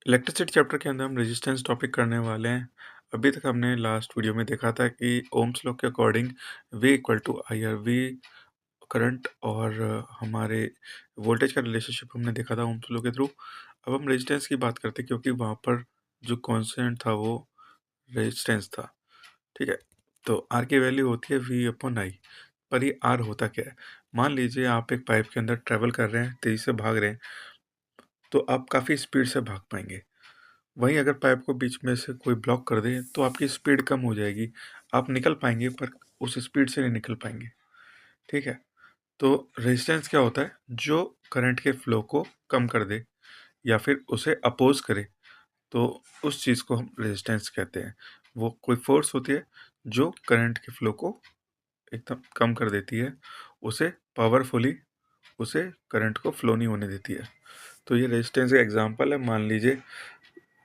Electricity chapter के अंदर हम रेजिस्टेंस टॉपिक करने वाले हैं। अभी तक हमने लास्ट वीडियो में देखा था कि ओम्स लॉ के according V equal to I R. V current और हमारे वोल्टेज का रिलेशनशिप हमने देखा था ओम्स लॉ के थ्रू। अब हम रेजिस्टेंस की बात करते हैं क्योंकि वहाँ पर जो कॉन्स्टेंट था वो रेजिस्टेंस था। ठीक है, तो R की वैल्यू होती है V अपॉन आई। पर ये R होता क्या है? मान लीजिए आप एक पाइप के अंदर ट्रेवल कर रहे हैं, तेजी से भाग रहे हैं, तो आप काफ़ी स्पीड से भाग पाएंगे। वहीं अगर पाइप को बीच में से कोई ब्लॉक कर दे तो आपकी स्पीड कम हो जाएगी, आप निकल पाएंगे पर उस स्पीड से नहीं निकल पाएंगे। ठीक है, तो रेजिस्टेंस क्या होता है? जो करंट के फ्लो को कम कर दे या फिर उसे अपोज करे, तो उस चीज़ को हम रेजिस्टेंस कहते हैं। वो कोई फोर्स होती है जो करंट के फ्लो को एकदम कम कर देती है, उसे पावरफुली उसे करंट को फ्लो नहीं होने देती है। तो ये रेजिस्टेंस का एग्जांपल है। मान लीजिए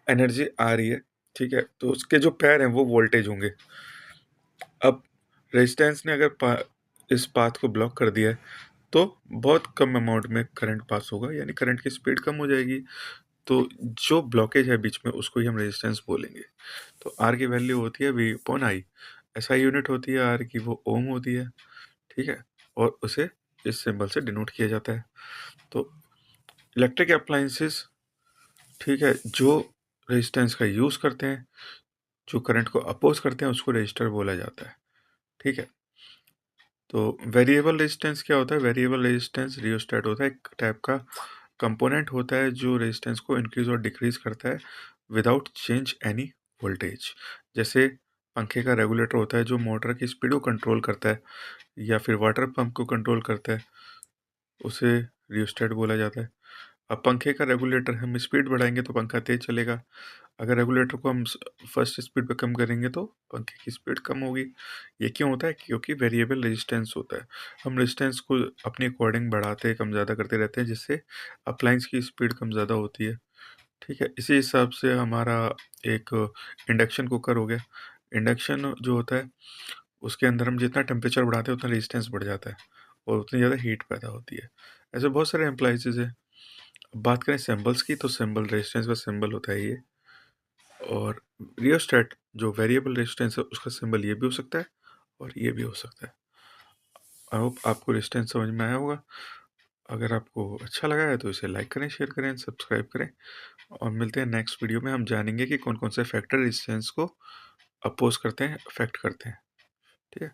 एनर्जी आ रही है, ठीक है, तो उसके जो पैर हैं वो वोल्टेज होंगे। अब रेजिस्टेंस ने अगर इस पाथ को ब्लॉक कर दिया है तो बहुत कम अमाउंट में करंट पास होगा, यानी करंट की स्पीड कम हो जाएगी। तो जो ब्लॉकेज है बीच में उसको ही हम रेजिस्टेंस बोलेंगे। तो आर की वैल्यू होती है वी अपॉन आई। ऐसा यूनिट होती है आर की, वो ओम होती है। ठीक है, और उसे इस सिंबल से डिनोट किया जाता है। तो इलेक्ट्रिक अप्लायंसेस, ठीक है, जो रेजिस्टेंस का यूज़ करते हैं, जो करंट को अपोज करते हैं, उसको रेजिस्टर बोला जाता है। ठीक है, तो वेरिएबल रेजिस्टेंस क्या होता है? वेरिएबल रेजिस्टेंस रियोस्टेट होता है, एक टाइप का कंपोनेंट होता है जो रेजिस्टेंस को इंक्रीज और डिक्रीज करता है विदाउट चेंज एनी वोल्टेज। जैसे पंखे का रेगुलेटर होता है जो मोटर की स्पीड को कंट्रोल करता है, या फिर वाटर पंप को कंट्रोल करता है, उसे रियोस्टेट बोला जाता है। अब पंखे का रेगुलेटर हम स्पीड बढ़ाएंगे तो पंखा तेज चलेगा, अगर रेगुलेटर को हम फर्स्ट स्पीड पे कम करेंगे तो पंखे की स्पीड कम होगी। ये क्यों होता है? क्योंकि वेरिएबल रेजिस्टेंस होता है। हम रेजिस्टेंस को अपने अकॉर्डिंग बढ़ाते कम ज़्यादा करते रहते हैं, जिससे अप्लायंस की स्पीड कम ज़्यादा होती है। ठीक है, इसी हिसाब से हमारा एक इंडक्शन कुकर हो गया। इंडक्शन जो होता है उसके अंदर हम जितना टेम्परेचर बढ़ाते हैं उतना रेजिस्टेंस बढ़ जाता है और उतनी ज़्यादा हीट पैदा होती है। ऐसे बहुत सारे एम्प्लाइजेज है। अब बात करें सिंबल्स की, तो सिंबल रेजिस्टेंस का सिंबल होता है ये। और रियोस्टेट जो वेरिएबल रेजिस्टेंस है उसका सिंबल ये भी हो सकता है और ये भी हो सकता है। आई होप आपको रेजिस्टेंस समझ में आया होगा। अगर आपको अच्छा लगा है तो इसे लाइक करें, शेयर करें, सब्सक्राइब करें, और मिलते हैं नेक्स्ट वीडियो में। हम जानेंगे कि कौन कौन से फैक्टर रेजिस्टेंस को अपोज करते हैं, अफेक्ट करते हैं। ठीक है।